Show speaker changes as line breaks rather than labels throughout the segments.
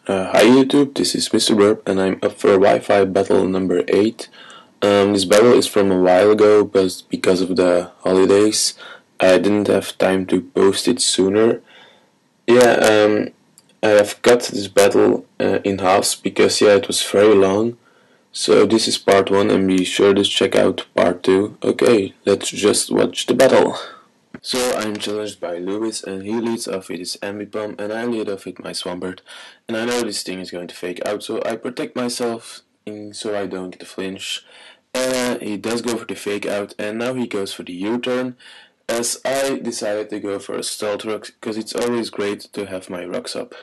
Hi YouTube, this is Mr.Burp and I'm up for Wi-Fi battle number 8. This battle is from a while ago, but because of the holidays, I didn't have time to post it sooner. I have cut this battle in halves because it was very long. So this is part 1 and be sure to check out part 2. Okay, let's just watch the battle. So I'm challenged by Lewis and he leads off with his Ambipom and I lead off with my Swampert. And I know this thing is going to fake out, so I protect myself so I don't get a flinch. He does go for the fake out and now he goes for the U-turn as I decided to go for a Stealth Rock because it's always great to have my rocks up.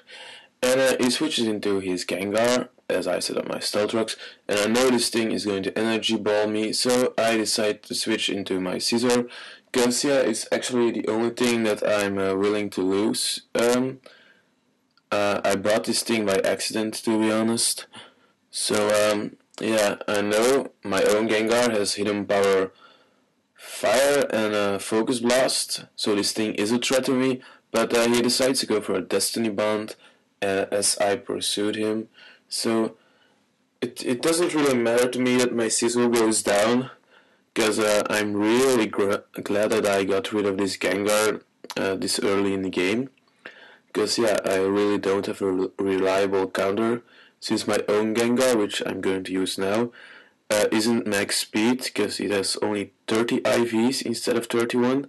And he switches into his Gengar as I set up my Stealth Rocks, and I know this thing is going to Energy Ball me, so I decide to switch into my Scizor, because it's actually the only thing that I'm willing to lose. I bought this thing by accident, to be honest. So I know my own Gengar has Hidden Power Fire and Focus Blast, so this thing is a threat to me, but he decides to go for a Destiny Bond as I pursued him. So it doesn't really matter to me that my Scizor goes down, because I'm really glad that I got rid of this Gengar this early in the game. Because I really don't have a reliable counter, since my own Gengar, which I'm going to use now, isn't max speed, because it has only 30 IVs instead of 31.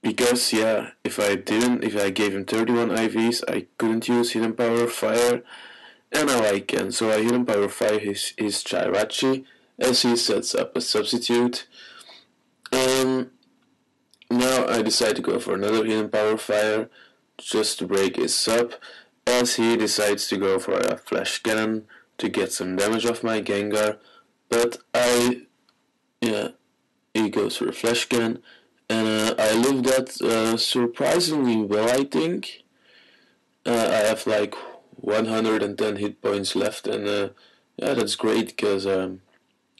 Because if I gave him 31 IVs, I couldn't use Hidden Power Fire, and now I can. So I Hidden Power Fire his Chirachi as he sets up a substitute. Now I decide to go for another Hidden Power Fire just to break his sub, as he decides to go for a Flash Cannon to get some damage off my Gengar, but he goes for a Flash Cannon, and I live that surprisingly well, I think. I have like 110 hit points left, and that's great, because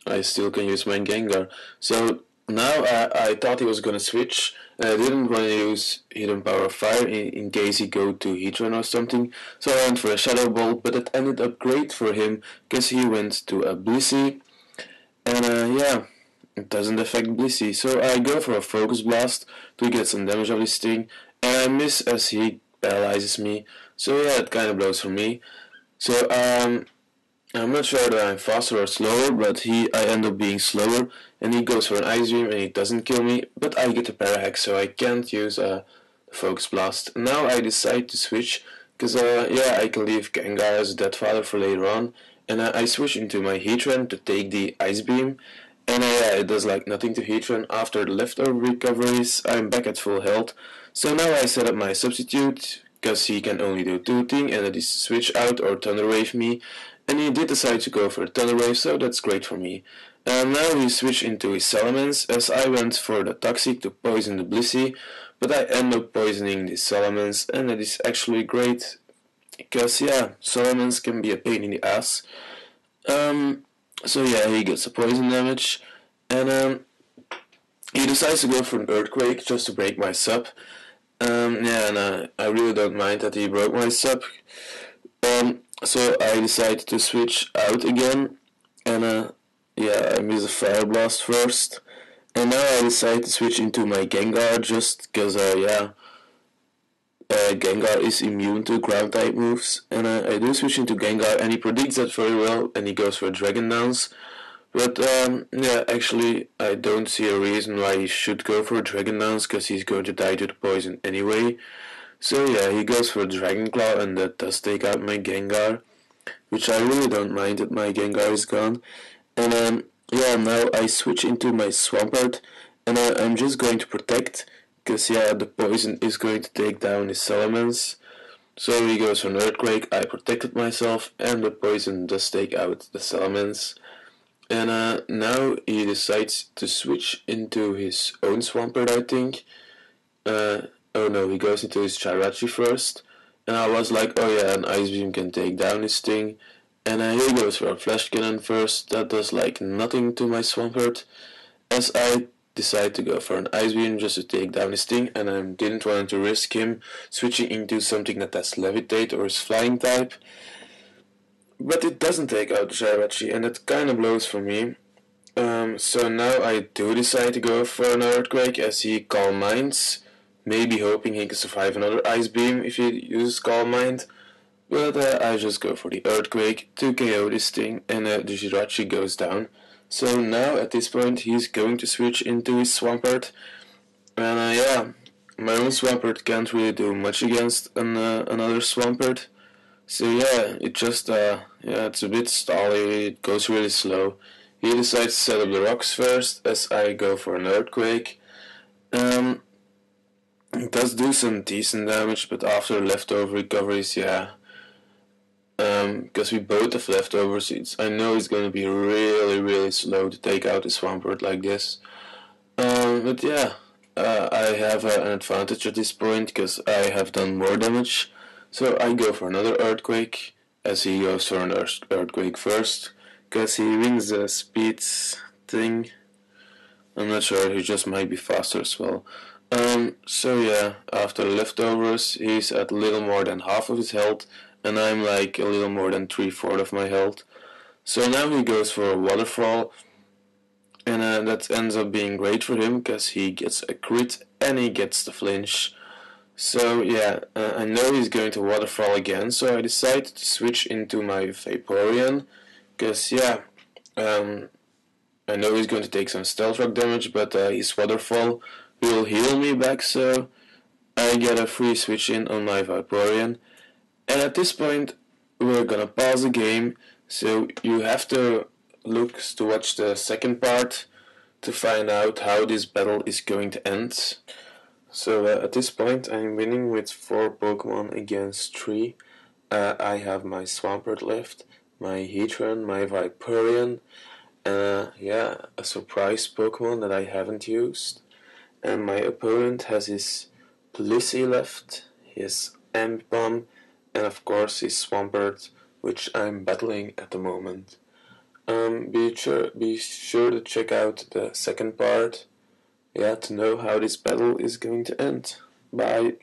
I still can use my Gengar. So now I thought he was gonna switch. I didn't want to use Hidden Power Fire in case he go to Heatran or something. So I went for a Shadow Ball, but it ended up great for him because he went to a Blissey. And it doesn't affect Blissey. So I go for a Focus Blast to get some damage of this thing. And I miss as he paralyzes me. So it kind of blows for me. So I'm not sure that I'm faster or slower, but I end up being slower, and he goes for an Ice Beam, and he doesn't kill me, but I get a Parahack, so I can't use a Focus Blast. Now I decide to switch, because I can leave Gengar as a Death Father for later on, and I switch into my Heatran to take the Ice Beam, and it does like nothing to Heatran. After the leftover recoveries, I'm back at full health, so now I set up my substitute, because he can only do two things, and that is switch out or Thunder Wave me, and he did decide to go for the Thunder Wave, so that's great for me. And now he switched into his Salamence, as I went for the Toxic to poison the Blissey, but I end up poisoning the Salamence, and that is actually great, because Salamence can be a pain in the ass. He gets a poison damage, and he decides to go for an Earthquake just to break my sub. I really don't mind that he broke my sub. So I decide to switch out again, and I miss a Fire Blast first, and now I decide to switch into my Gengar just because Gengar is immune to ground type moves, and I do switch into Gengar, and he predicts that very well, and he goes for a Dragon Dance. But actually I don't see a reason why he should go for a Dragon Dance, because he's going to die to the poison anyway. So he goes for a Dragon Claw, and that does take out my Gengar, which I really don't mind that my Gengar is gone. And now I switch into my Swampert, and I'm just going to protect, because the poison is going to take down his Salamence. So he goes for an Earthquake, I protected myself, and the poison does take out the Salamence. And now he decides to switch into his own Swampert, I think. Oh no, he goes into his Chirachi first, and I was like, oh yeah, an Ice Beam can take down this thing, and here he goes for a Flash Cannon first. That does like nothing to my Swampert, as I decide to go for an Ice Beam just to take down his thing, and I didn't want to risk him switching into something that has Levitate or is Flying type. But it doesn't take out the Serebii, and that kinda blows for me. So now I do decide to go for an Earthquake as he Calm Minds, maybe hoping he can survive another Ice Beam if he uses Calm Mind. But I just go for the Earthquake to KO this thing, and the Jirachi goes down. So now at this point he's going to switch into his Swampert, and yeah, my own Swampert can't really do much against another Swampert. So yeah, it just it's a bit stally. It goes really slow. He decides to set up the rocks first, as I go for an Earthquake. It does do some decent damage, but after leftover recoveries, yeah. Because we both have leftovers, I know it's going to be really, really slow to take out a Swampert like this. But yeah, I have an advantage at this point because I have done more damage. So I go for another Earthquake, as he goes for an Earthquake first, because he wins the speeds thing. I'm not sure, he just might be faster as well. So yeah, after leftovers, he's at a little more than half of his health, and I'm like a little more than 3/4 of my health. So now he goes for a Waterfall, and that ends up being great for him, because he gets a crit and he gets the flinch. So yeah, I know he's going to Waterfall again, so I decided to switch into my Vaporeon, because yeah, I know he's going to take some Stealth Rock damage, but his Waterfall will heal me back, so I get a free switch in on my Vaporeon. And at this point, we're gonna pause the game, so you have to look to watch the second part to find out how this battle is going to end. So at this point, I'm winning with 4 Pokemon against 3. I have my Swampert left, my Heatran, my Vaporeon, yeah, a surprise Pokemon that I haven't used. And my opponent has his Blissey left, his Ambipom, and of course his Swampert, which I'm battling at the moment. Be sure to check out the second part, yeah, to know how this battle is going to end. Bye.